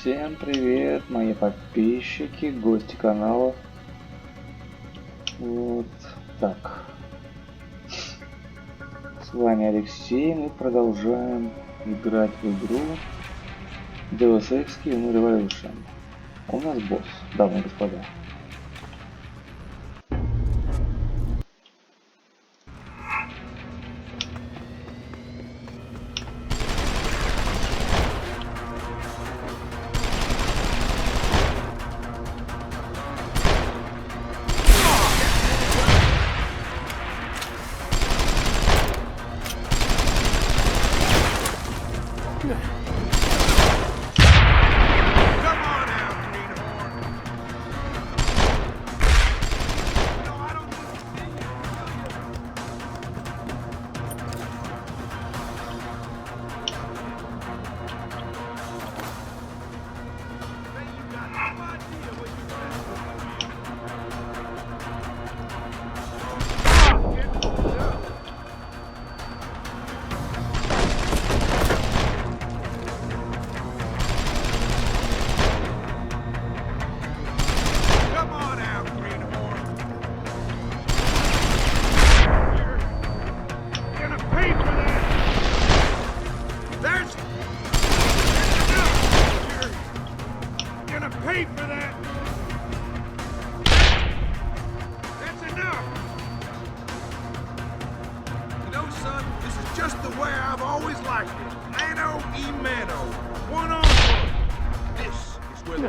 Всем привет, мои подписчики, гости канала. Вот так. С вами Алексей, мы продолжаем играть в игру Deus Ex Revolution. У нас босс, дамы и господа.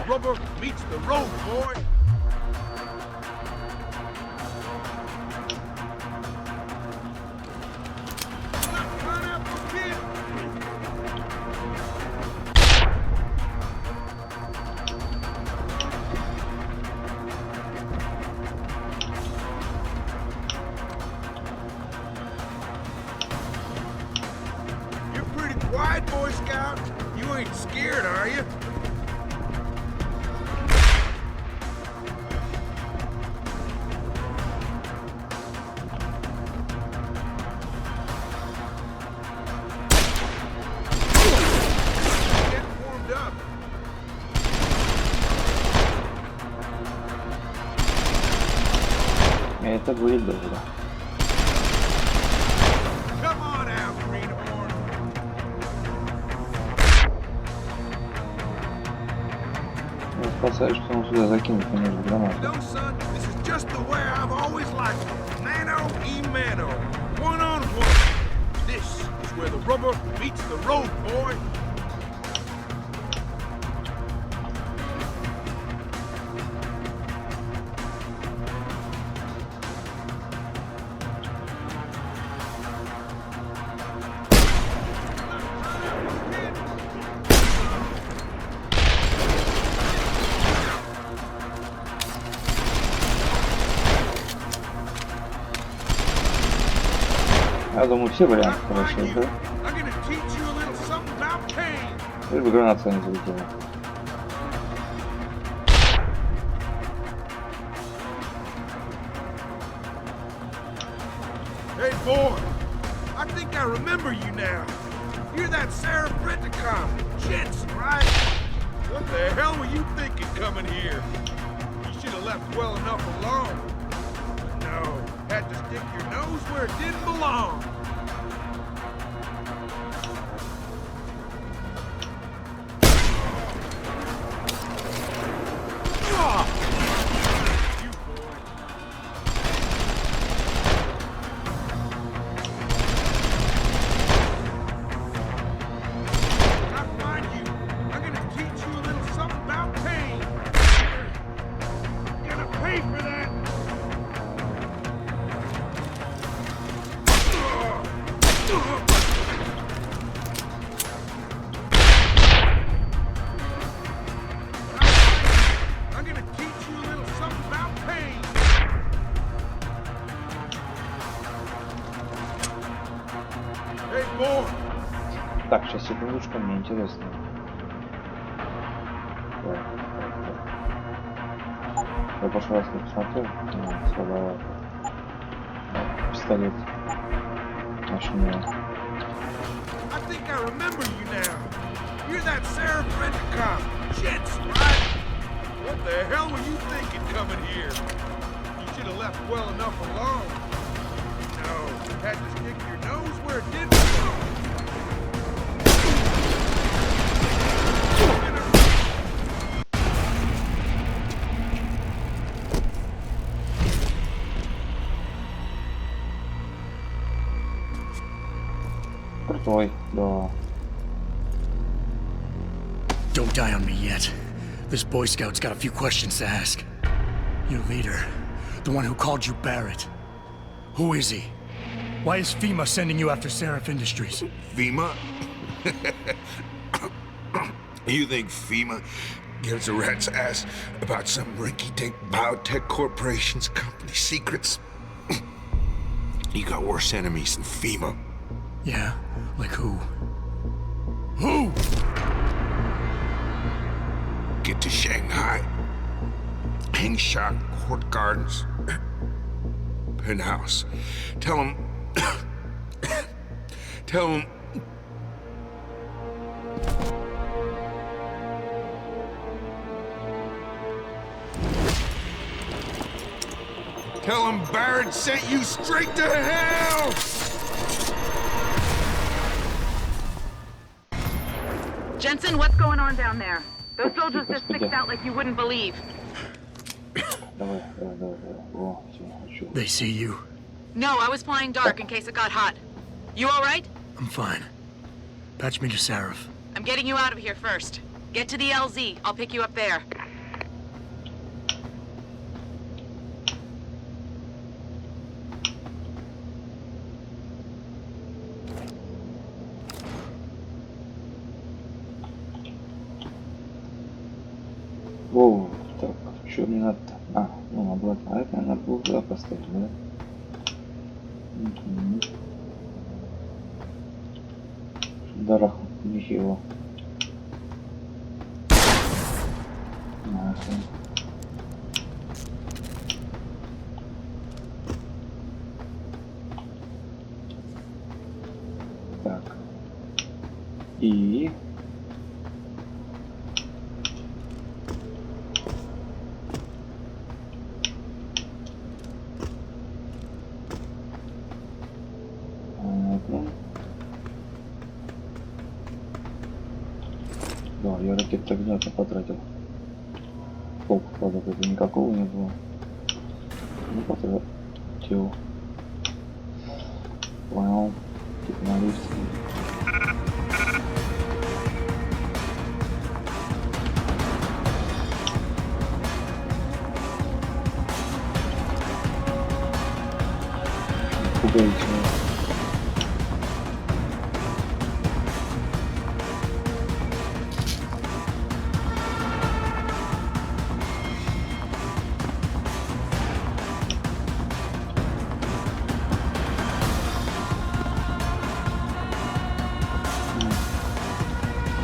Rubber meets the road, boy. You're pretty quiet, Boy Scout. You ain't scared, are you? Это будет долго. Я спасаюсь, что он сюда закинет между гранатами. Я думаю, все варианты хорошие, да? Лишь бы граната не залетела. Hey boy, I think I remember you now. You're that Sarah Brenticom, Jensen, right? What the hell were you thinking coming here? You should have left well enough alone. No, had to stick your nose where it didn't belong. Так, сейчас секундочку, мне интересно. Я в прошлый раз не посмотрел, слабовато. Пистолет. Очень мило. I think I remember you now. You're that Sarah Brenticom, Shit's right. What the hell were you thinking coming here? You should have left well enough alone. No, had to stick your nose where it didn't belong. Крутой, да. Don't die on me yet. This Boy Scout's got a few questions to ask. Your leader, the one who called you Barrett. Who is he? Why is FEMA sending you after Seraph Industries? FEMA? You think FEMA gives a rat's ass about some rinky-dink biotech corporation's company secrets? You got worse enemies than FEMA. Yeah, like who? Who? Get to Shanghai. Hang shot, Court Gardens. Penthouse. Tell him... Tell him... Tell him Barrett sent you straight to hell! Jensen, what's going on down there? Those soldiers just sticked out like you wouldn't believe. Давай. О, все, хочу. They see you. No, I was flying dark in case it got hot. You alright? I'm fine. Patch me to Seraph. I'm getting you out of here first. Get to the LZ. I'll pick you up there. Воу, так, что мне надо-то? А, ну, обладают, наверное, надо было туда поставить, да? Угу. Дарах нехило. Нахрен. Так. И... Да, я ракет огнета потратил. Сколько вкладок, это никакого не было. Ну, потратил. Понял. Типа на лифте. Пугаете.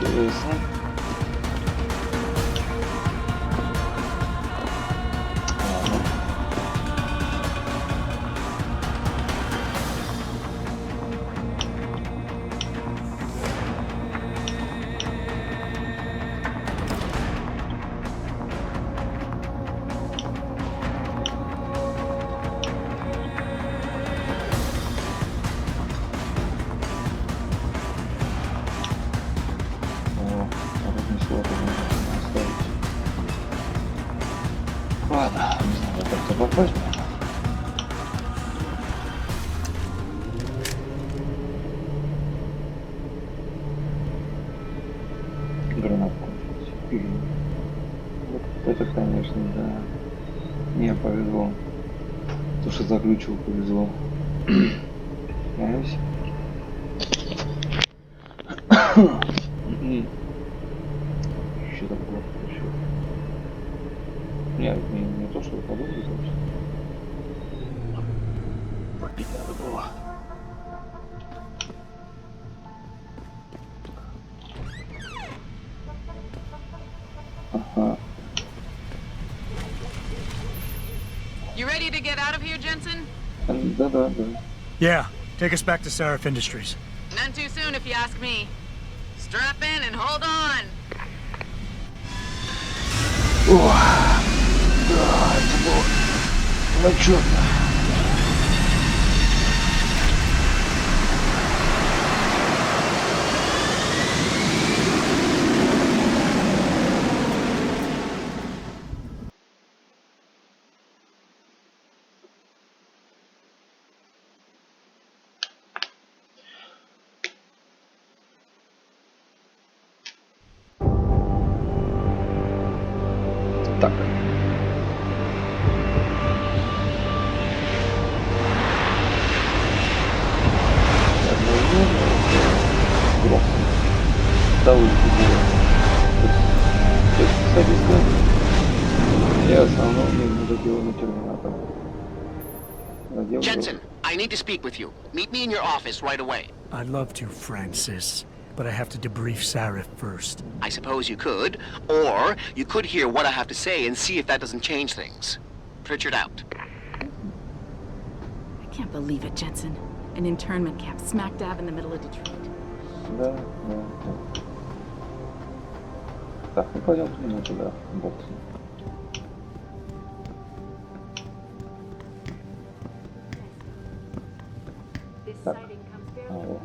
Интересно. Ладно. Ладно, не знаю, как-то попасть. Гранатку. Вот это, конечно, да. Не повезло. То, что заключил, повезло. Знаешь? Еще там было еще. Не то, что подумать, значит. Попить надо было. Ага. You ready to get out of here, Jensen? Да. Yeah, take us back to Seraph Industries. None too soon, if you ask me. Strap in and hold on. О, да, это было отчетно. Так. Гром. Довольно было. Кстати, я в основном не буду делать на терминатор. Jensen, I need to speak with you. Meet me in your office right away. I'd love to, Francis, but I have to debrief Sarif first. I suppose you could, or you could hear what I have to say and see if that doesn't change things. Pritchard out. I can't believe it, Jensen. An internment camp smack dab in the middle of Detroit. Да, да, да. Так, ну пойдем к нему туда, в бокс. Так. Вот.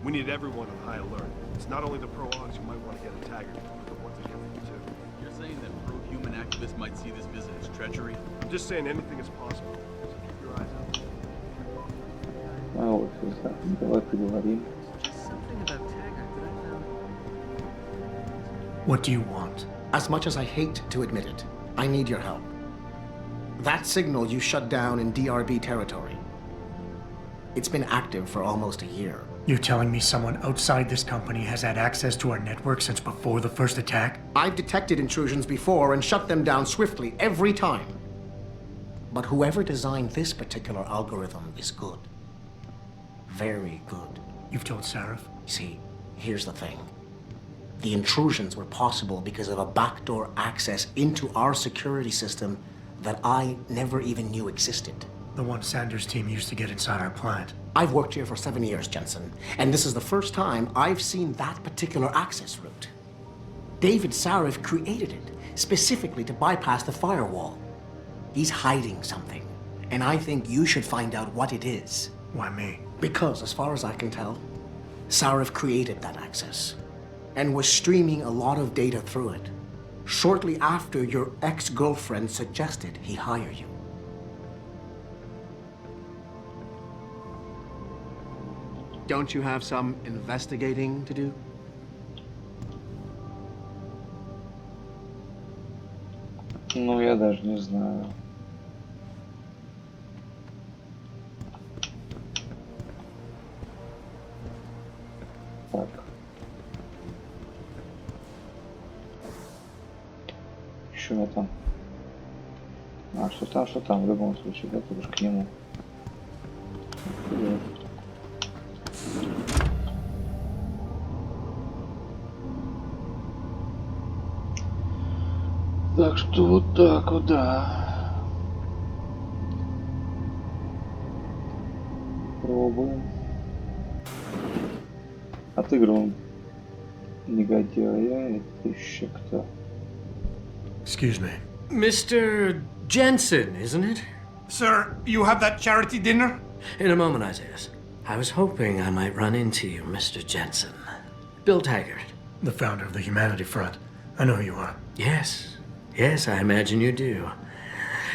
We need everyone on high alert. It's not only the pro-ogs who might want to get a tagger, but the ones against them too. You're saying that pro-human activists might see this visit as treachery? I'm just saying anything is possible. So keep your eyes out. А вот, да. Давай поговорим. Something about Taggart that I found. What do you want? As much as I hate to admit it, I need your help. That signal you shut down in DRB territory. It's been active for almost a year. You're telling me someone outside this company has had access to our network since before the first attack? I've detected intrusions before and shut them down swiftly every time. But whoever designed this particular algorithm is good. Very good. You've told Sarif? See, here's the thing. The intrusions were possible because of a backdoor access into our security system that I never even knew existed. The one Sanders' team used to get inside our plant. I've worked here for 7 years, Jensen, and this is the first time I've seen that particular access route. David Sarif created it specifically to bypass the firewall. He's hiding something, and I think you should find out what it is. Why me? Because, as far as I can tell, Sarif created that access and was streaming a lot of data through it shortly after your ex-girlfriend suggested he hire you. Don't you have some investigating to do? Ну, я даже не знаю. Так. Еще там. А, что там, в любом случае, да, ты уж к нему. Вперед. Так что вот так вот, да. Пробуем. Отыгрываем негодяя. Это еще кто? Excuse me. Mr. Jensen, isn't it? Sir, you have that charity dinner? In a moment, Isaiah. I was hoping I might run into you, Mr. Jensen. Bill Taggart. The founder of the Humanity Front. I know who you are. Yes, I imagine you do.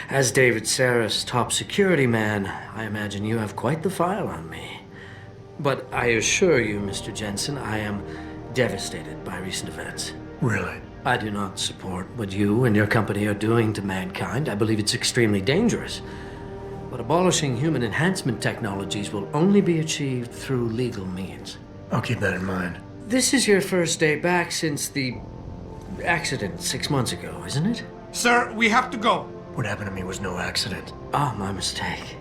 As David Sarif's top security man, I imagine you have quite the file on me. But I assure you, Mr. Jensen, I am devastated by recent events. Really? I do not support what you and your company are doing to mankind. I believe it's extremely dangerous. But abolishing human enhancement technologies will only be achieved through legal means. I'll keep that in mind. This is your first day back since the accident 6 months ago, isn't it? Sir, we have to go. What happened to me was no accident. Oh, my mistake.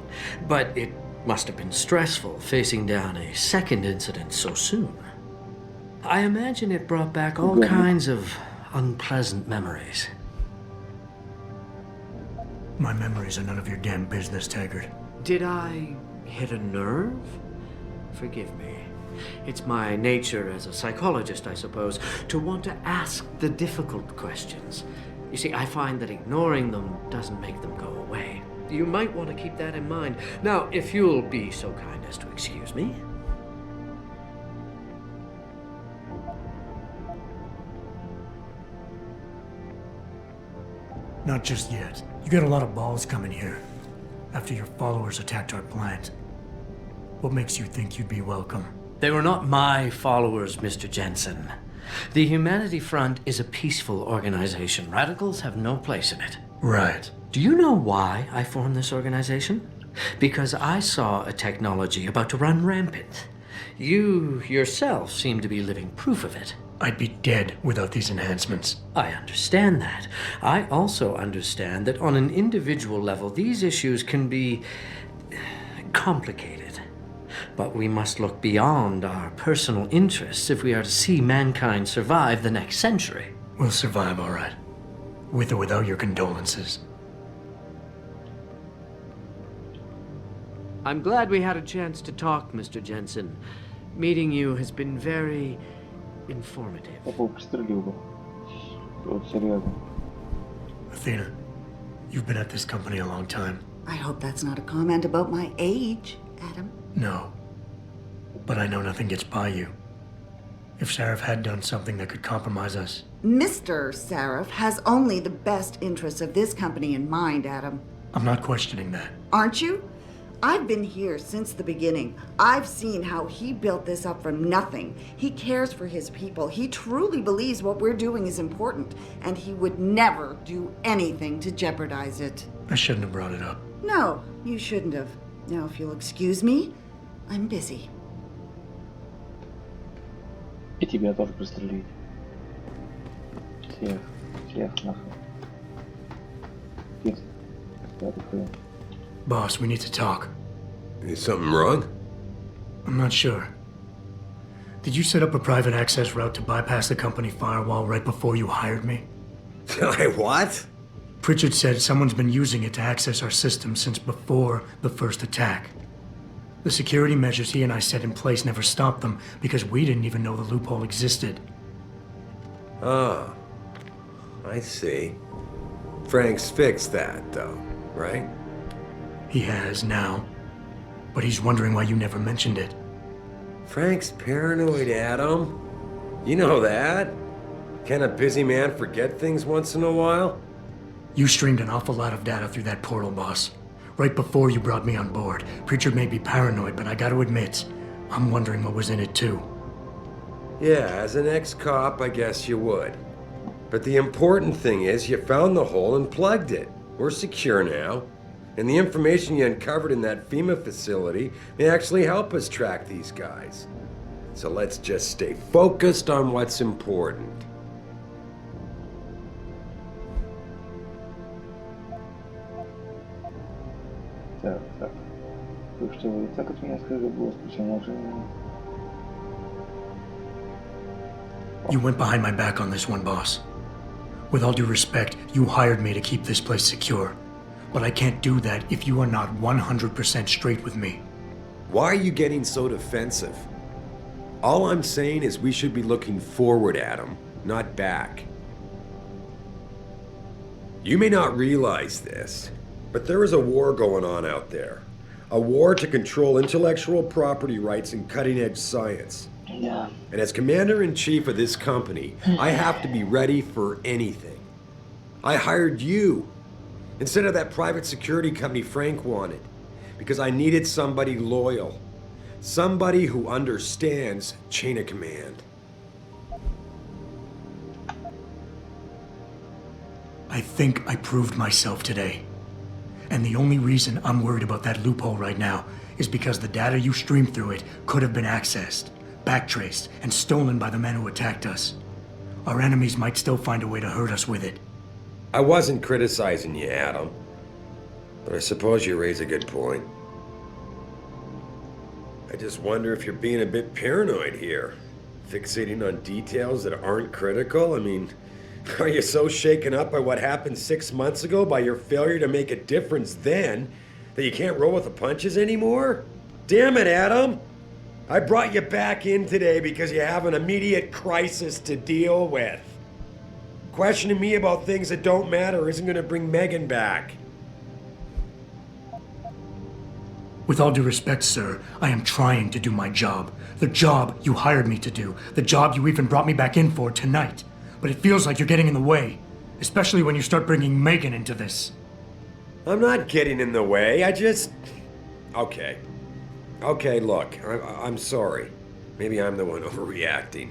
But it must have been stressful facing down a second incident so soon. I imagine it brought back all kinds of unpleasant memories. My memories are none of your damn business, Taggart. Did I hit a nerve? Forgive me. It's my nature as a psychologist, I suppose, to want to ask the difficult questions. You see, I find that ignoring them doesn't make them go away. You might want to keep that in mind. Now, if you'll be so kind as to excuse me. Not just yet. You got a lot of balls coming here after your followers attacked our plant. What makes you think you'd be welcome? They were not my followers, Mr. Jensen. The Humanity Front is a peaceful organization. Radicals have no place in it. Right. Do you know why I formed this organization? Because I saw a technology about to run rampant. You yourself seem to be living proof of it. I'd be dead without these enhancements. I understand that. I also understand that on an individual level, these issues can be complicated. But we must look beyond our personal interests if we are to see mankind survive the next century. We'll survive, all right. With or without your condolences. I'm glad we had a chance to talk, Mr. Jensen. Meeting you has been very informative. Athena, you've been at this company a long time. I hope that's not a comment about my age, Adam. No. But I know nothing gets by you. If Sarif had done something that could compromise us... Mr. Sarif has only the best interests of this company in mind, Adam. I'm not questioning that. Aren't you? I've been here since the beginning. I've seen how he built this up from nothing. He cares for his people. He truly believes what we're doing is important, and he would never do anything to jeopardize it. I shouldn't have brought it up. No, you shouldn't have. Now, if you'll excuse me, I'm busy. И тебя тоже пристрелить. Всех нахуй. Пицца. Boss, we need to talk. Is something wrong? I'm not sure. Did you set up a private access route to bypass the company firewall right before you hired me? What? Pritchard said someone's been using it to access our system since before the first attack. The security measures he and I set in place never stopped them because we didn't even know the loophole existed. Oh, I see. Frank's fixed that, though, right? He has now, but he's wondering why you never mentioned it. Frank's paranoid, Adam. You know that. Can a busy man forget things once in a while? You streamed an awful lot of data through that portal, boss. Right before you brought me on board. Pritchard may be paranoid, but I gotta admit, I'm wondering what was in it too. Yeah, as an ex-cop, I guess you would. But the important thing is you found the hole and plugged it. We're secure now. And the information you uncovered in that FEMA facility may actually help us track these guys. So let's just stay focused on what's important. Так. Только что вы так от меня скрыли голос, причем уже... You went behind my back on this one, boss. With all due respect, you hired me to keep this place secure. But I can't do that if you are not 100% straight with me. Why are you getting so defensive? All I'm saying is we should be looking forward, Adam, not back. You may not realize this, but there is a war going on out there. A war to control intellectual property rights and cutting-edge science. Yeah. And as commander-in-chief of this company, I have to be ready for anything. I hired you instead of that private security company Frank wanted, because I needed somebody loyal. Somebody who understands chain of command. I think I proved myself today. And the only reason I'm worried about that loophole right now is because the data you streamed through it could have been accessed, backtraced, and stolen by the men who attacked us. Our enemies might still find a way to hurt us with it. I wasn't criticizing you, Adam. But I suppose you raise a good point. I just wonder if you're being a bit paranoid here. Fixating on details that aren't critical? I mean, are you so shaken up by what happened 6 months ago, by your failure to make a difference then, that you can't roll with the punches anymore? Damn it, Adam! I brought you back in today because you have an immediate crisis to deal with. Questioning me about things that don't matter isn't gonna bring Megan back. With all due respect, sir, I am trying to do my job. The job you hired me to do. The job you even brought me back in for tonight. But it feels like you're getting in the way. Especially when you start bringing Megan into this. I'm not getting in the way, I just... Okay. Okay, look, I'm sorry. Maybe I'm the one overreacting.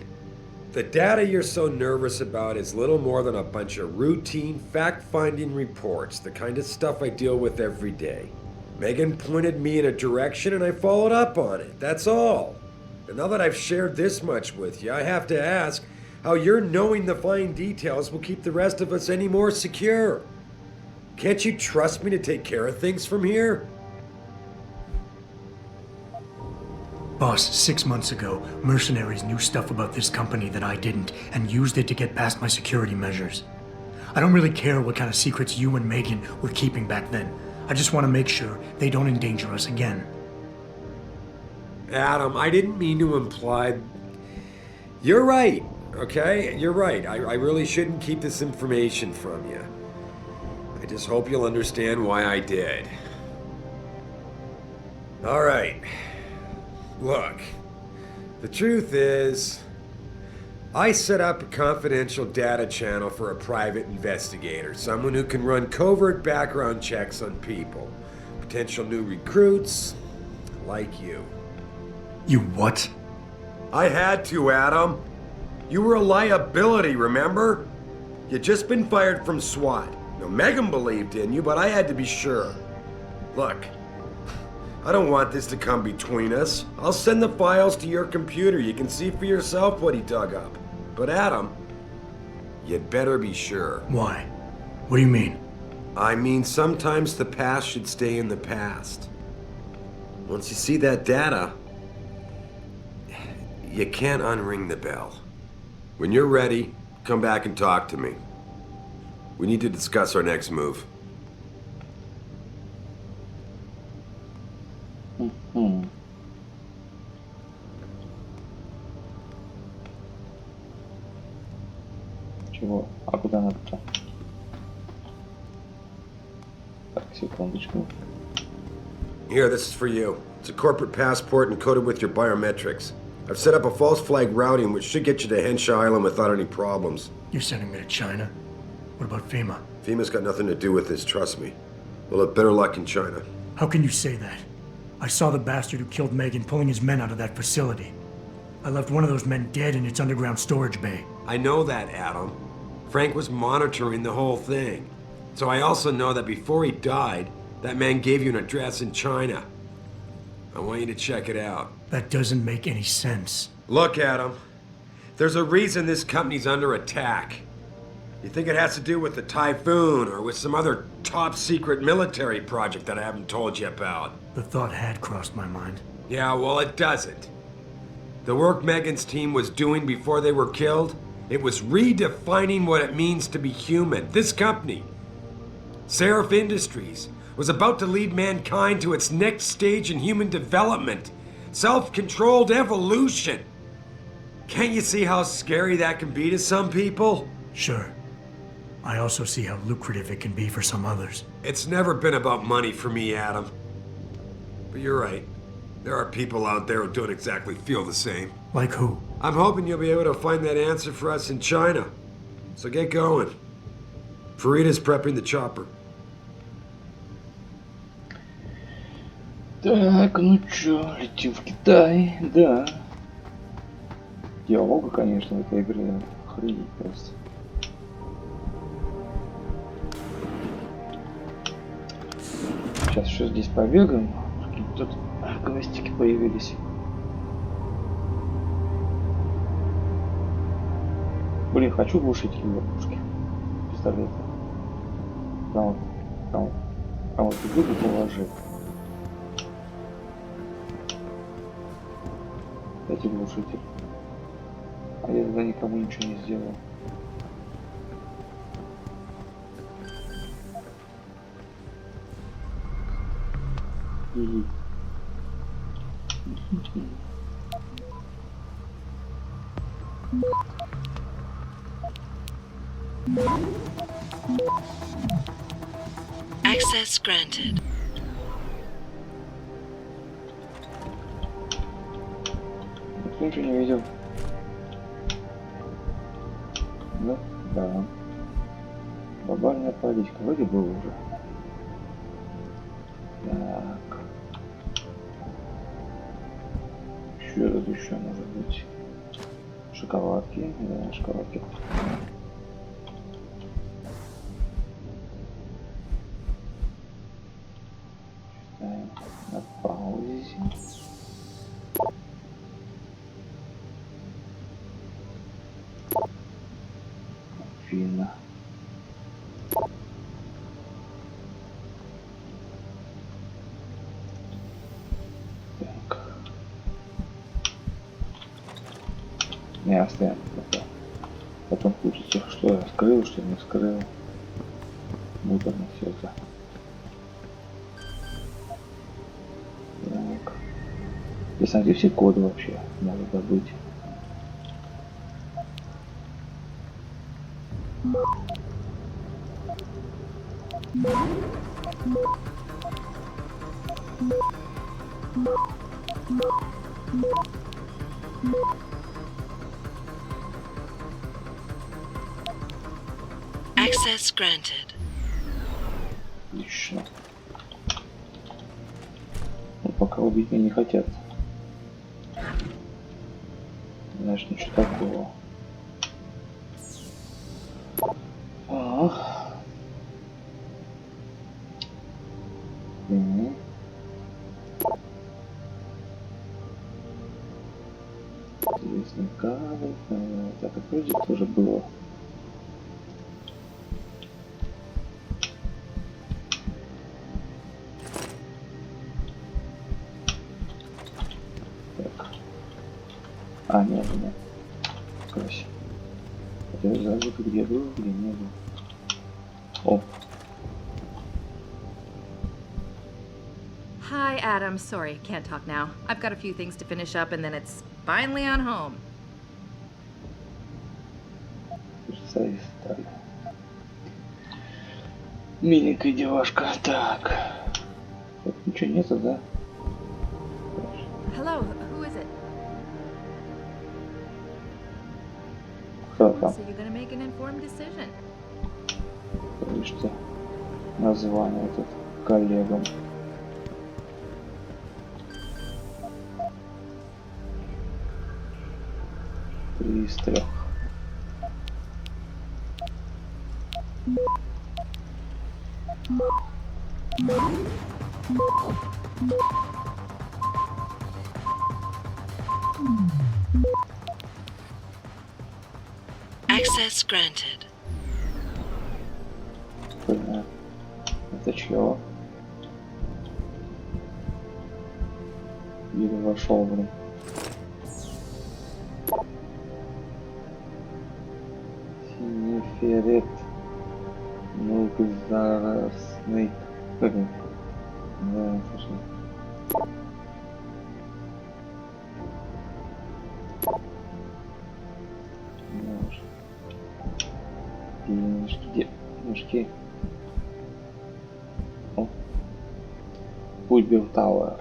The data you're so nervous about is little more than a bunch of routine, fact-finding reports, the kind of stuff I deal with every day. Megan pointed me in a direction and I followed up on it, that's all. And now that I've shared this much with you, I have to ask how your knowing the fine details will keep the rest of us any more secure. Can't you trust me to take care of things from here? Boss, 6 months ago, mercenaries knew stuff about this company that I didn't and used it to get past my security measures. I don't really care what kind of secrets you and Megan were keeping back then. I just want to make sure they don't endanger us again. Adam, I didn't mean to imply... You're right, okay? You're right. I really shouldn't keep this information from you. I just hope you'll understand why I did. All right. Look, the truth is, I set up a confidential data channel for a private investigator, someone who can run covert background checks on people, potential new recruits, like you. You what? I had to, Adam. You were a liability, remember? You'd just been fired from SWAT. Now, Megan believed in you, but I had to be sure. Look, I don't want this to come between us. I'll send the files to your computer. You can see for yourself what he dug up. But Adam, you'd better be sure. Why? What do you mean? I mean, sometimes the past should stay in the past. Once you see that data, you can't unring the bell. When you're ready, come back and talk to me. We need to discuss our next move. Чего? А куда надо-то? Так, секундочку. Here, this is for you. It's a corporate passport encoded with your biometrics. I've set up a false flag routing which should get you to Hensha Island without any problems. You're sending me to China? What about FEMA? FEMA's got nothing to do with this, trust me. We'll have better luck in China. How can you say that? I saw the bastard who killed Megan pulling his men out of that facility. I left one of those men dead in its underground storage bay. I know that, Adam. Frank was monitoring the whole thing. So I also know that before he died, that man gave you an address in China. I want you to check it out. That doesn't make any sense. Look, Adam. There's a reason this company's under attack. You think it has to do with the Typhoon or with some other top-secret military project that I haven't told you about? The thought had crossed my mind. Yeah, well, it doesn't. The work Megan's team was doing before they were killed, it was redefining what it means to be human. This company, Seraph Industries, was about to lead mankind to its next stage in human development. Self-controlled evolution. Can't you see how scary that can be to some people? Sure. I also see how lucrative it can be for some others. It's never been about money for me, Adam. But you're right. There are people out there who don't exactly feel the same. Like who? I'm hoping you'll be able to find that answer for us in China. So get going. Farida's prepping the chopper. Так, ну чё, летим в Китай, да. Диалога, конечно, в этой игре охренеть просто. Сейчас еще здесь побегаем. Тут гвоздики появились. Блин, хочу глушитель в ловушке. Пистолет. Там вот выгоду положи. Дайте глушитель. А я тогда никому ничего не сделал. Access granted. Ничего не видел. Ну, да. Глобальная политика. Вроде был уже. Так. Что тут еще может быть? Шоколадки. Да, шоколадки. Читаем на паузе. Афина. Так. Не оставим это. Потом путайте, что я скрыл, что не скрыл. Муторно все это. Так. Здесь найти все коды вообще надо добыть. Access granted. Отлично. Но пока убить меня не хотят. Знаешь, ничего такого. Интересный кадр. Так, и вроде тоже было. Так. А, нет, нет. Короче. Хотя забыл, где был, где не был. О. Hi, Adam. Sorry, can't talk now. I've got a few things to finish up and then it's finally on home. Миленькая девушка. Так. Тут ничего нету, да? Hello, who is it? Кто там? So you're gonna make an informed decision. Что название этот коллегам. Три из трех. Access granted. Это чё? Еле вошел, блин. Синеферет. Многозаростный. Да, слушай. Денежки, денежки. О. Выбор Тауэр.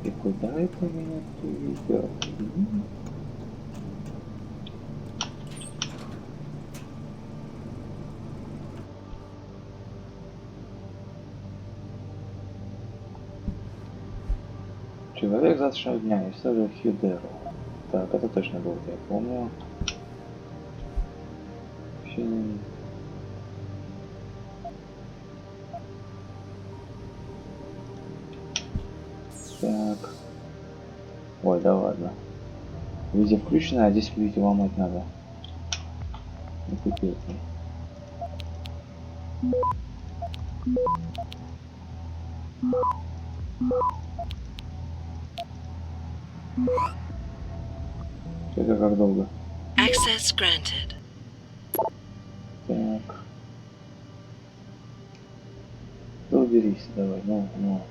И куда это меня приведет? Человек завтрашнего дня. История Хьюдеру. Так, это точно было, я помню. Так. Ой, да ладно. Везде включено, а здесь, видите, ломать надо. Не купил. Это как долго? Access granted. Так. Да уберись, давай, ну.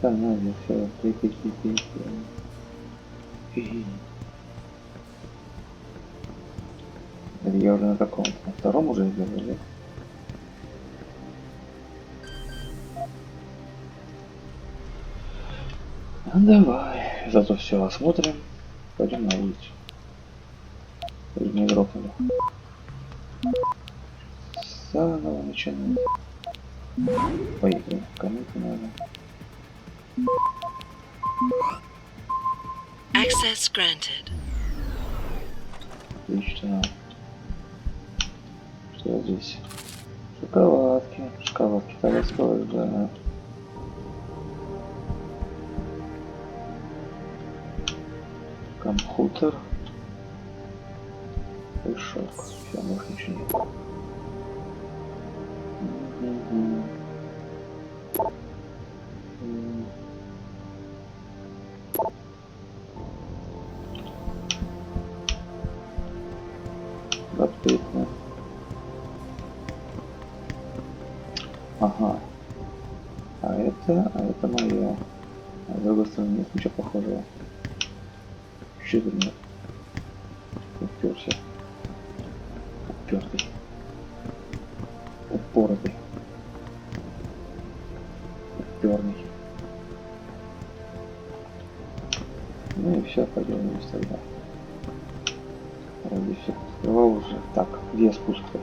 остальное все. Я уже на каком-то, на втором уже играю, да? Ну давай, зато все осмотрим, пойдем на улицу. Не грохнули. Заново начинаем. Поехали, кому-то надо. Access granted. Отлично. Что здесь? Шоколадки. Шоколадки тогда стоят, да. Компьютер. И шок. Все, больше ничего нет. Любопытно. Ага. А это мое. А с другой стороны нет ничего похожего. Что-то нет. Уперся. Упертый. Упоротый. Уперный. Ну и все, пойдем вниз тогда. Вроде все открывал уже. Так, где спуск-то?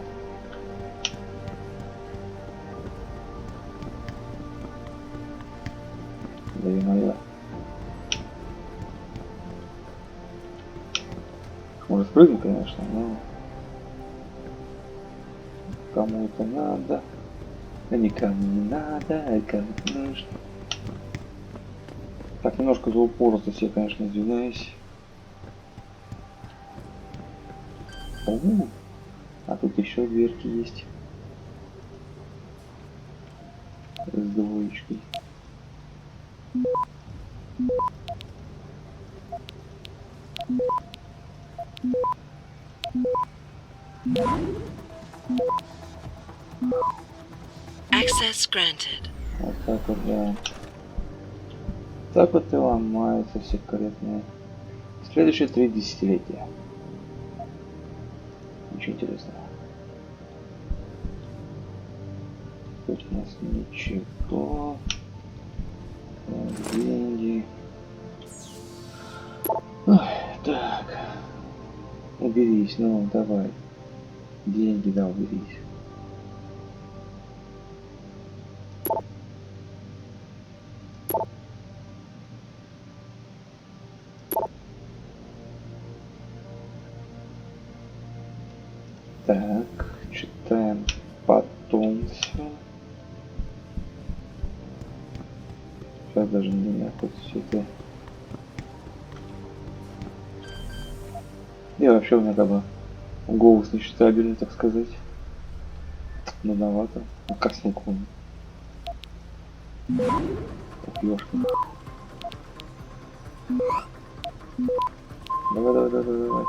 Да и моя. Может спрыгнуть, конечно, но кому-то надо, а никому не надо, а кому-то нужно. Так, немножко за упоротость я, конечно, извиняюсь. А тут еще дверки есть. С двоечкой. Access granted. Вот так вот, да. Так вот и ломаются секретные. Следующие 3 десятилетия. Очень интересно. Тут у нас ничего. Деньги. Ой, так. Уберись, ну давай. Деньги, да, уберись. Так, читаем потом все. Сейчас даже не меня хоть все это. Я вообще у меня как бы голос нечитабельный, так сказать. Нудновато. Ну, как с нуком. Ёшка. Давай.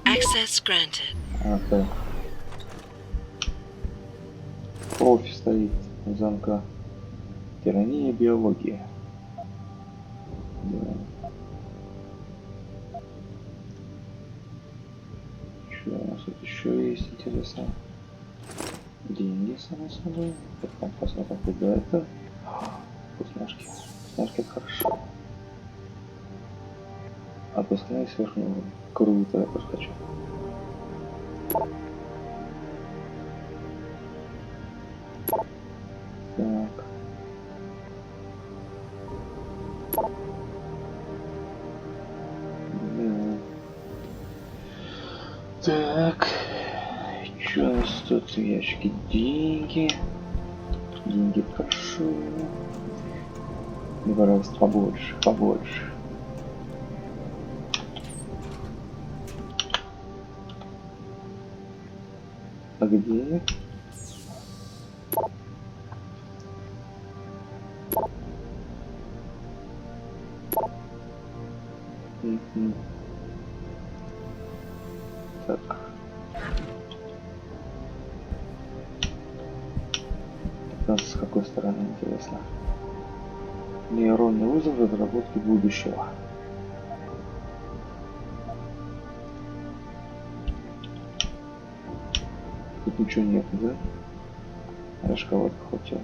Access granted. А, так. Профи стоит у замка. Тирания, биология. Да. Что у нас тут еще есть интересно? Деньги, само собой. Потом посмотрим, куда это. Вкусняшки. Вкусняшки, это хорошо. Опускай сверху. Круто, я тоже хочу. Так. Да. Так. Что у нас тут в ящике? Деньги. Деньги прошу. И, пожалуйста, побольше, побольше. А где? Так. У нас с какой стороны, интересно? Нейронный узел разработки будущего. Тут ничего нет, да? Я ж кого-то хотел.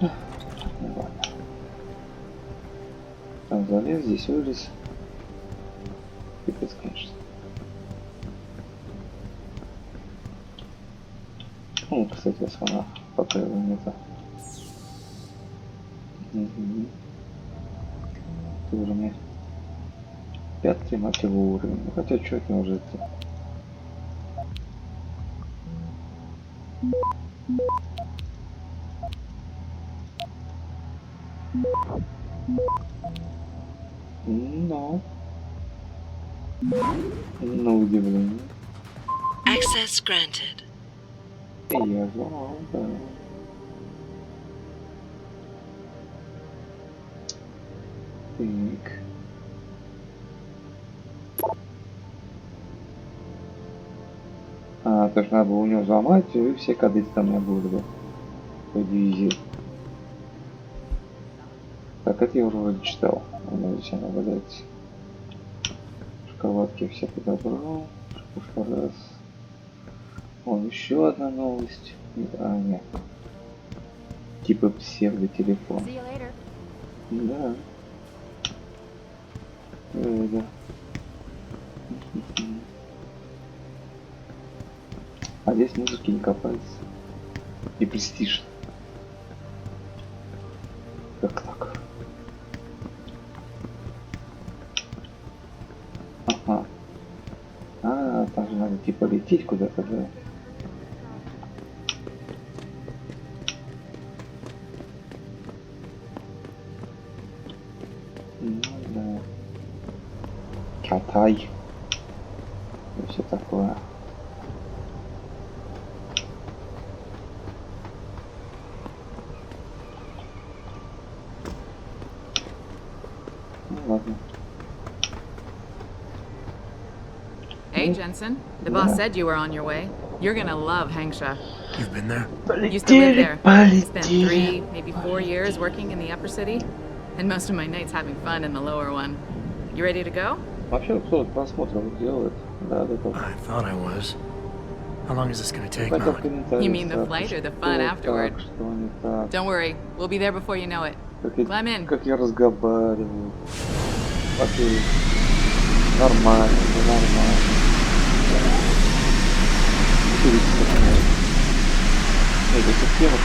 Ну ладно. Там залез, здесь вылез. Пипец, конечно. Ну, кстати, слона пока его нету. Угу. Тоже мне 5-й, мать его, уровень. Ну, хотя, что это уже это? Но. На удивление. Access granted. Я знал, да. Так. То есть надо было у него взломать, и все коды там у меня будут, да? По дивизии. Так, это я уже вроде читал. У меня здесь она валяется. Шоколадки все подобрал. Раз. Вон еще одна новость. А, нет. Типа псевдотелефон. Да. Да. А здесь музыки не копается. И престиж. Как так? Ага. Там же надо типа лететь куда-то, да? Ну да. Катай. И все такое. Ну ладно. Hey, Jensen. The boss said you were on your way. You're gonna love Hangsha. You've been there? Used to live there. Spent 3, maybe 4 years working in the upper city. And most of my nights having fun in the lower one. You ready to go? Вообще, кто просмотров делает? Да, готов. I thought I was. How long is this gonna take, Malik? You mean the flight or the fun afterward? Don't worry, we'll be there before you know it. Climb in. Как я разговариваю. Окей. Нормально, нормально. Это система,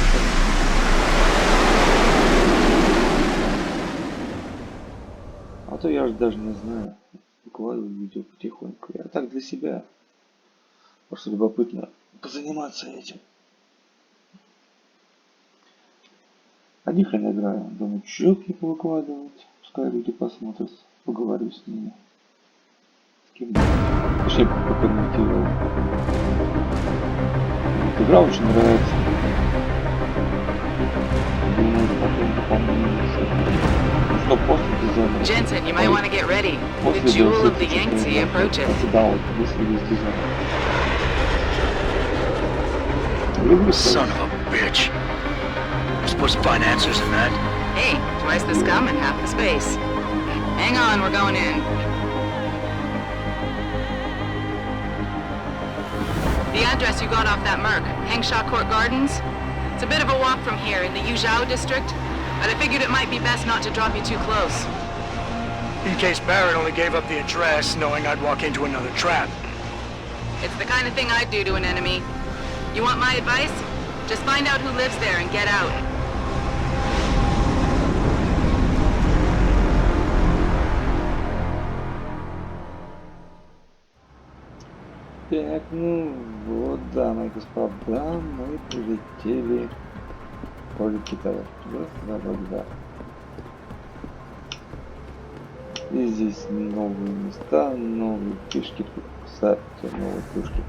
а то я же даже не знаю. Выкладываю видео потихоньку. Я так для себя. Просто любопытно позаниматься этим. А ни хрена играю. Думаю, челки повыкладывать. Пускай люди посмотрят. Поговорю с ними. С кем-то. Точнее, покомментирую. Игра очень нравится. Думаю, потом дополнение. Что после дизайна? Jensen, you might want to get ready. The jewel of the Yangtze approaches. Да, вот, если без дизайна. Son of a bitch. We're supposed to find answers in that. Hey, twice the scum and half the space. Hang on, we're going in. The address you got off that Merc, Hangshaw Court Gardens? It's a bit of a walk from here in the Yuzhou district, but I figured it might be best not to drop you too close. In case Barrett only gave up the address, knowing I'd walk into another trap. It's the kind of thing I'd do to an enemy. You want my advice? Just find out who lives there and get out. Так, ну вот, дамы и господа, мы прилетели вроде Китая, да? Да, вроде да. И здесь новые места, новые фишки, кстати, новые фишки.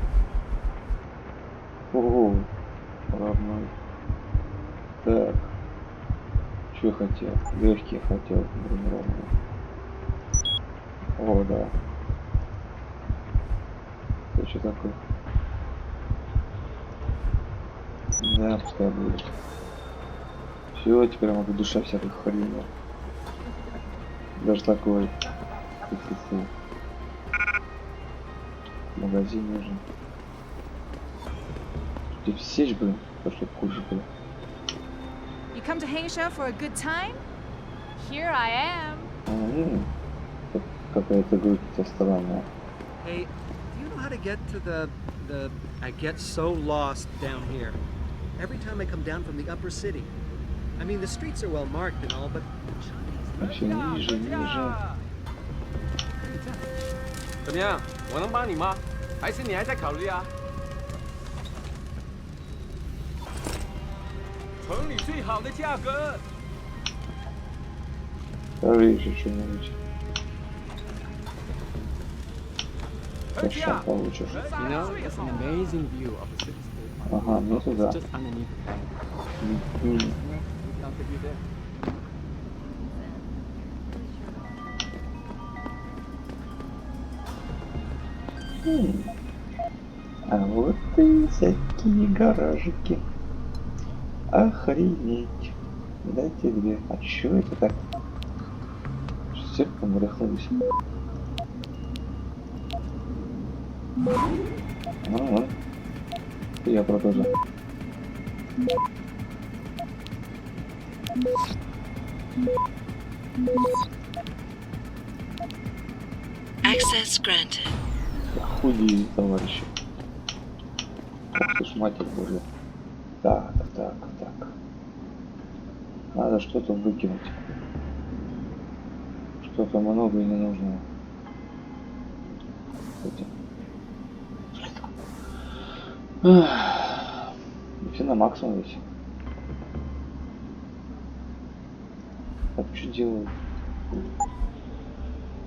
Ого, родной. Так, что хотел? Легкие хотел, бронированные. О, да. Это что такое? Да, пускай будет. Все, теперь могу душа всякой хрени. Даже такой. Магазин нужен. Ты всечь, блин, то что кушать, блин. You come to Hangsha for a good time? Here I am. Какая-то группа странная. Hey, do you know how to get to the... I get so lost down here. Every time I come down from the upper city. I mean, the streets are well marked and all, but... Все ниже, ниже. 怎么样？我能帮你吗？还是你还在考虑啊？城里最好的价格。Рыжий что-нибудь. Сейчас получишь. You know, it's an amazing view of the city. Ага, ну туда. Just underneath. А вот и всякие гаражики. Охренеть. Дайте две. А чё это так? Все помрехнулись. Ага. Я продолжу. Access granted. Худи, товарищи. Ох ты ж, матерь божья. Так. Надо что-то выкинуть. Что-то много и ненужного. Все на максимум здесь. Так, что делаю?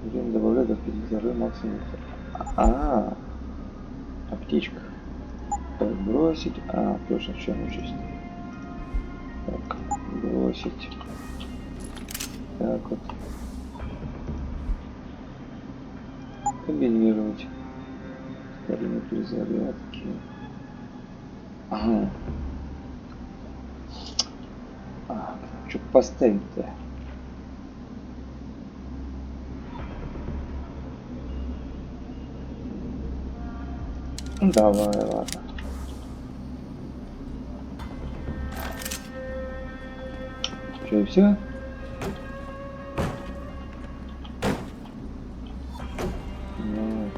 Время добавляю до 52 максимум. Аптечка. Так, бросить. Точно, что не учесть. Так, бросить. Так вот. Комбинировать. Время перезарядки. Ага. Что поставить-то? Давай, ладно. Что, и все? Ну,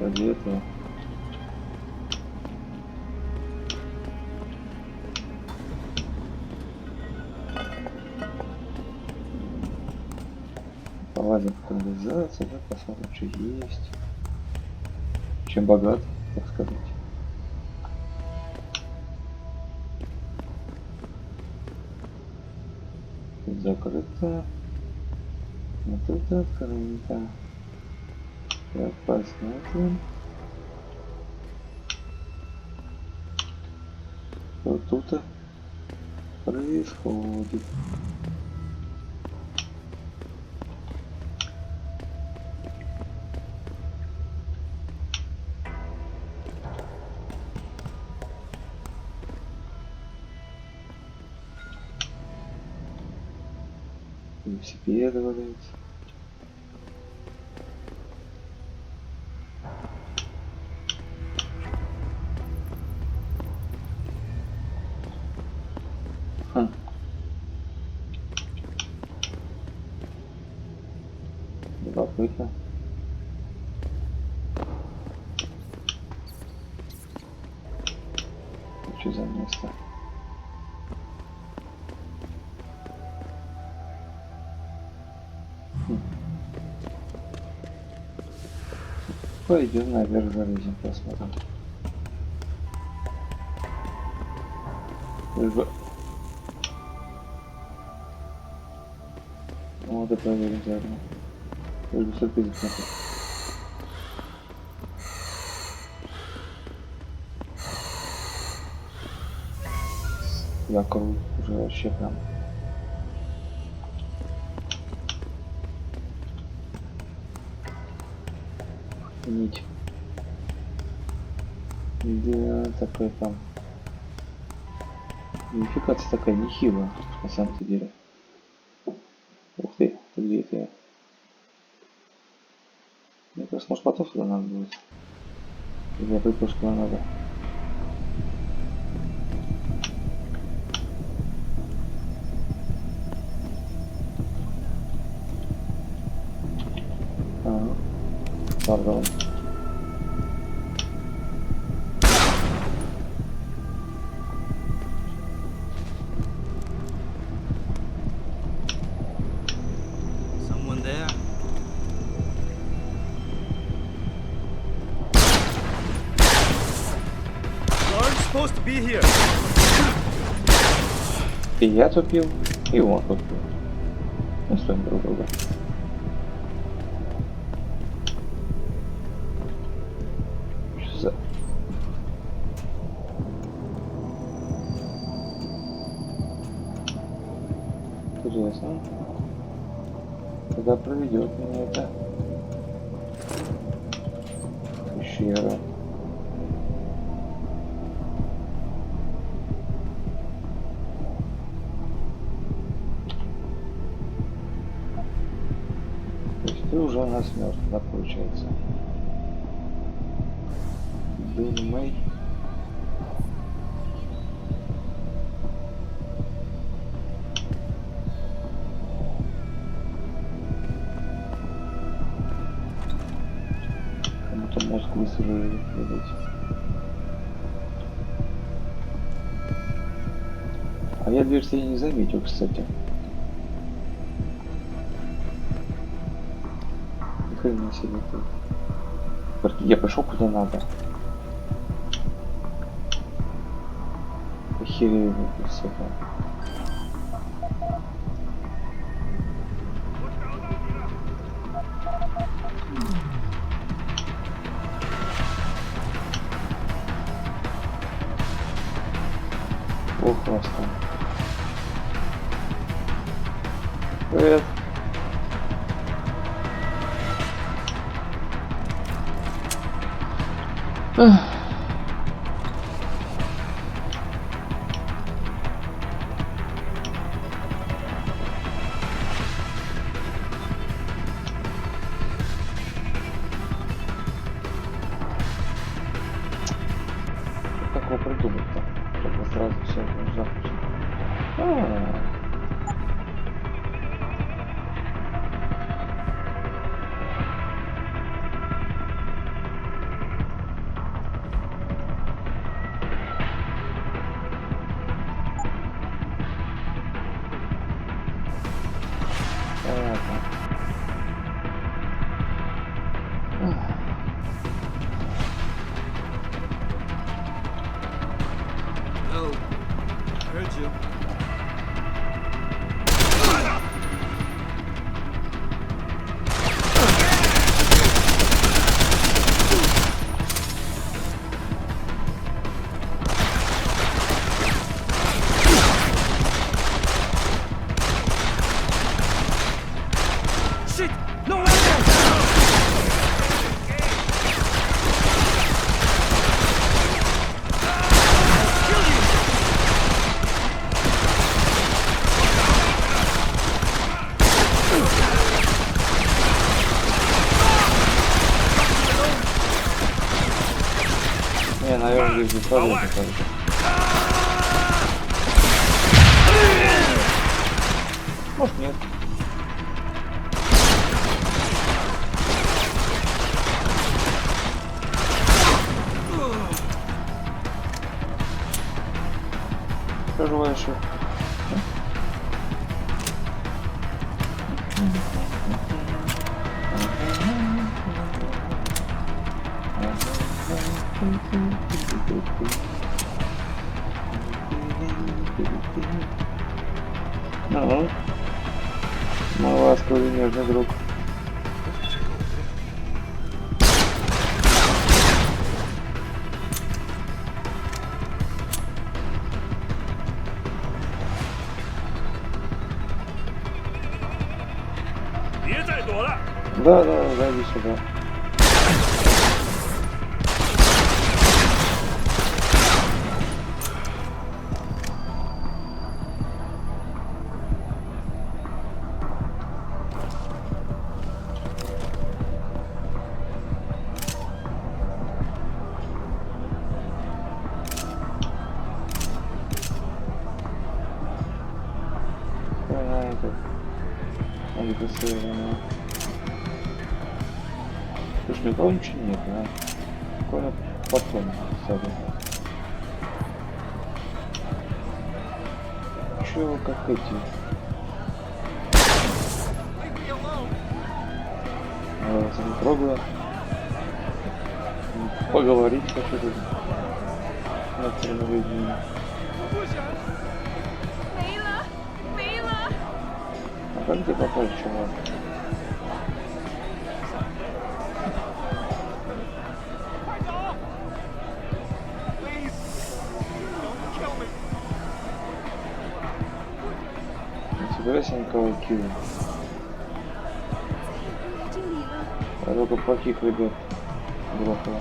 ради этого. Полазим в канализацию, да, посмотрим, что есть. Чем богат, так сказать. Тут закрыто. Вот это открыто. Так, посмотрим. Что тут происходит. Велосипеды валяются. Любопытно. Что за место? Пойдем наверх, залезем, посмотрим. Вот это проверим заодно. Только сюрприз нахуй. Я крут уже вообще прям. Нить. Да, такой там Унификация такая нехилая, на самом-то деле. Ух ты где это? Мне кажется, может потом сюда надо будет. Или я припуск куда надо. Пардон. Someone there? You aren't supposed to be here. И я тупил, и он тупил. Мы стоим друг друга. Что за... Интересно. Куда проведет меня это? Пещера. Ты уже у нас мертв, да, получается. Думай. Кому-то мозг высаживали, видите. А я дверь себе не заметил, кстати. Хрена себе тут. Я пришел куда надо. Охеренно все это. Ох, просто. Привет. Как его придумать-то? Чтобы сразу все это запустить. No. Heard you. Shit! No one there! Не, наверное, здесь бесполезно только. Может, нет. Проживающий. Ну, мой ласковый нежный друг. Да, зайди сюда. это. Они красивые. Слушай, никого ничего нет, а? Кроме потом, кстати. Чё, как эти? Я вас не трогаю. Поговорить хочу тут. Над теми людьми. А как ты попал, чувак? Не собирайся никого кинуть. Я только плохих ребят грохала.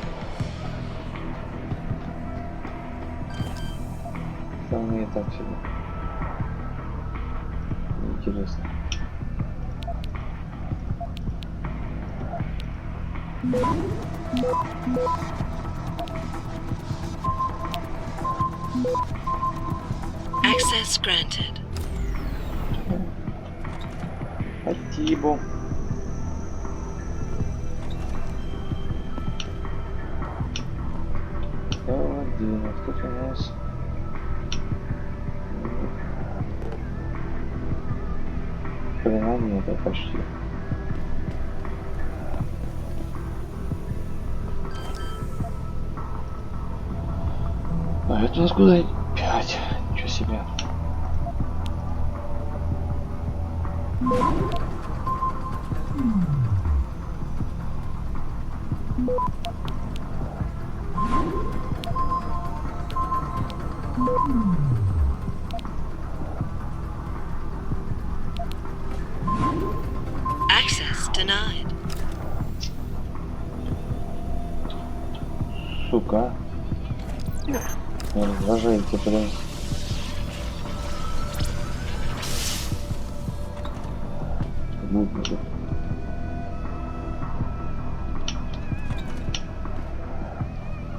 Там мне и так себе. Интересно. Access granted. Спасибо. Молодец. Тут у нас хрена нет, почти. А это у нас куда? 5. Ничего себе. Access denied. Сука. Раздражаете, блин. Будет.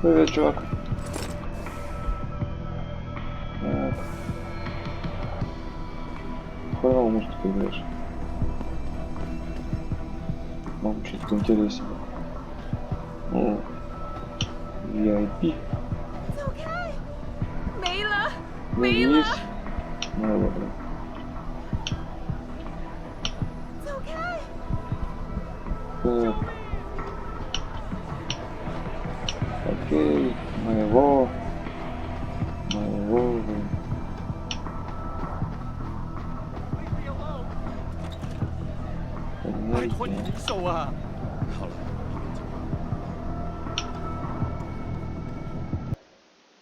Привет, чувак. Так. Какой музыку ты играешь? Могу что-то интереснее. Ну, VIP. Ну, есть. Ну, ладно. Так. Окей, моего.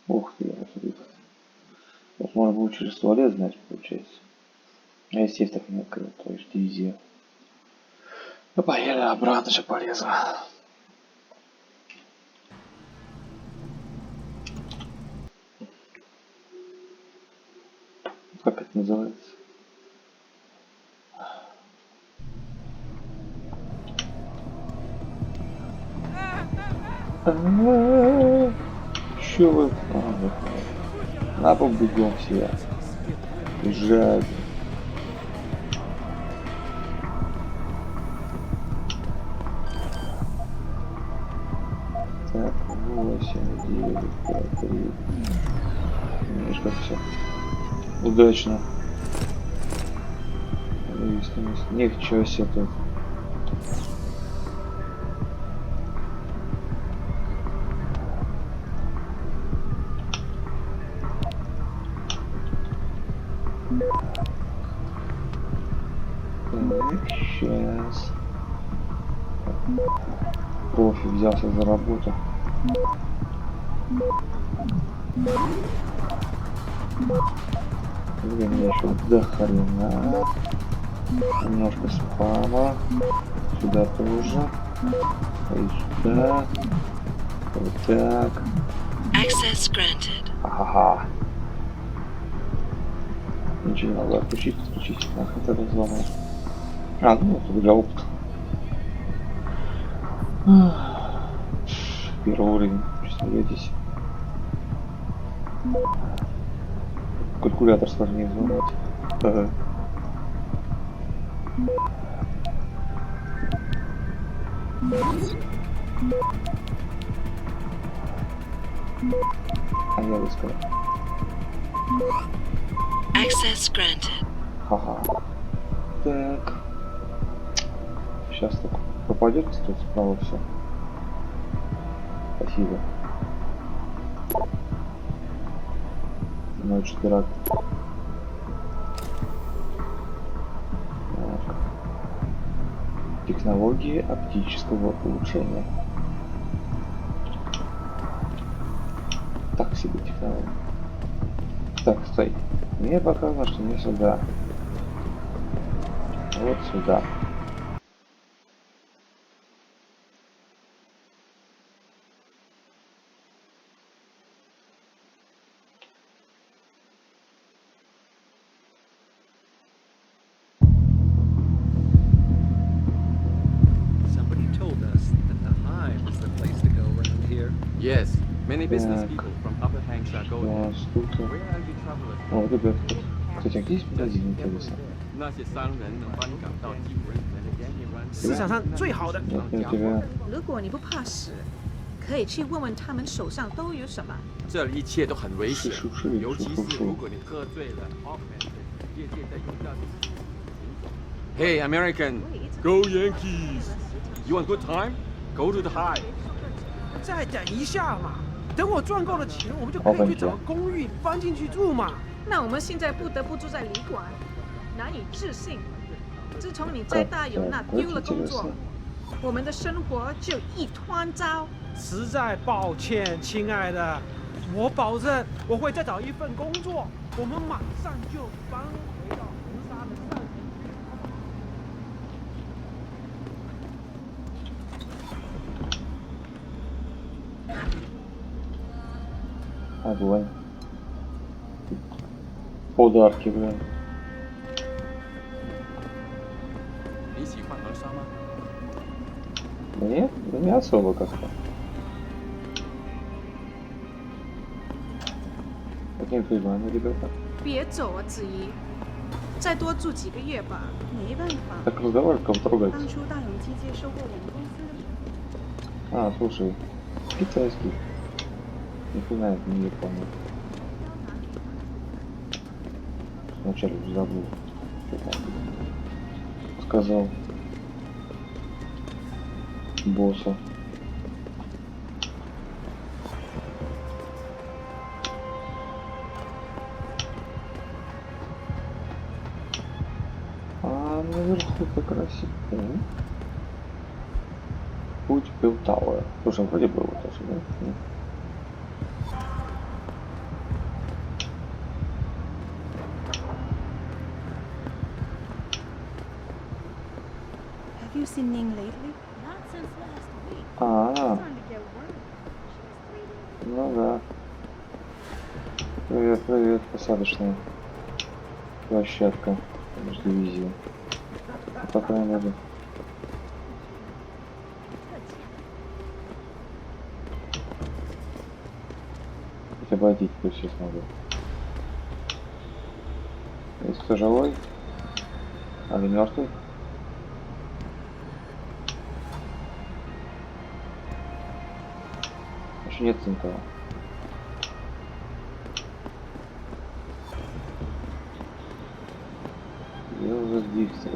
Ух ты, офигеть. Вот можно будет через туалет знать, получается. А если сейф так не открыл, то есть дивизия. Ну поехали обратно, все полезно. Как это называется? Чё вы? На пол бегом все. Бежать. Так, 8, 9, 5, 3. Видишь, как все удачно. Ничего себе тут. Сейчас. Профи взялся за работу. Блин, я еще до хрена. Немножко спама. Сюда тоже. И сюда. Вот так. Access granted. Ага. Ничего не надо отключить. Ах, это взломал. А, ну, это для опыта. Первый уровень. Представляетесь. Калькулятор сложнее взломать. Ага. А я выскал. Access granted. Ха-ха. Так. Сейчас так попадет, кстати, справа все. Спасибо. Ночь дырак. Технологии оптического улучшения. Так себе технология. Так, стой. Мне показано, что мне сюда. Вот сюда. Somebody told us that the Hive is the place to go around here. Yes, many business Так. people from upper Hampshire go there. Штука. Where are you travelers? О, вот это. Кстати, а где есть магазин, интересно? 那些商人能帮你赶到机会。市场上最好的。 Нет, не у тебя. 如果你不怕死，可以去问问他们手上都有什么。这里一切都很危险，是尤其是如果你喝醉了。业界在用药。Hey American, go Yankees! You want good time? Go to the Hive. 再等一下嘛，等我赚够了钱，我们就可以去找个公寓搬进去住嘛。那我们现在不得不住在旅馆，难以置信。自从你在大有那丢了工作，我们的生活就一团糟。实在抱歉，亲爱的，我保证我会再找一份工作，我们马上就搬回到红沙的上城区。 Огонь. Подарки, блин. 你喜欢红沙吗？ Да нет, да не особо как-то. Каким признанием, ребята? 别走啊，子怡，再多住几个月吧。没办法。 Так разговаривать, кого трогать. 当初大勇基介收购我们公司的。 А, слушай, китайский. Ни хрена это не помню. Вначале забыл. Что там сказал боссу. А наверху как раз и путь Белтауэр. Слушай, вроде бы вот тоже, да? Have you seen Ning lately? Not since last week. А, ну да. Привет, привет, посадочная площадка между дивизией. По крайней мере. Хотя бы одеть теперь все смогу. Есть кто живой? Али мертвый? Еще нет никого. Я уже сдвигся.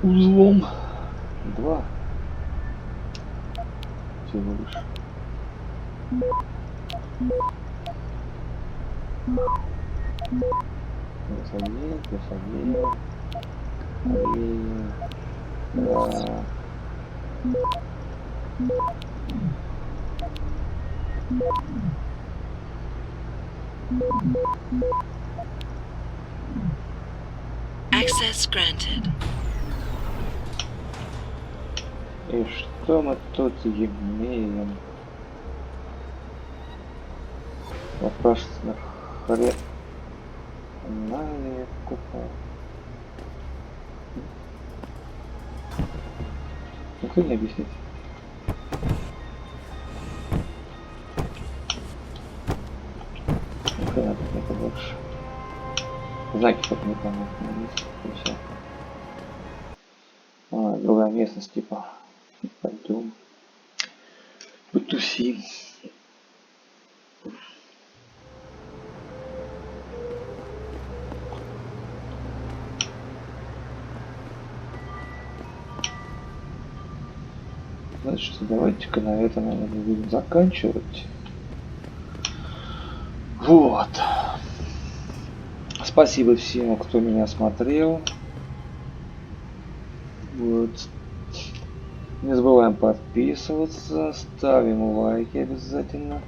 Узлом 2 всего лишь. Красавец. Да. Access granted. И что мы тут имеем? Вопрос на хрен. На купол. Никто не объяснить. нахрена тут это больше. Знаки как непонятно есть. Все. А, другая местность типа. Пойдем. Потусим. Значит, давайте-ка на этом, наверное, будем заканчивать. Вот. Спасибо всем, кто меня смотрел. Вот. Не забываем подписываться, ставим лайки обязательно.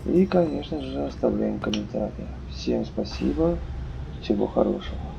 И, конечно же, оставляем комментарии. Всем спасибо. Всего хорошего.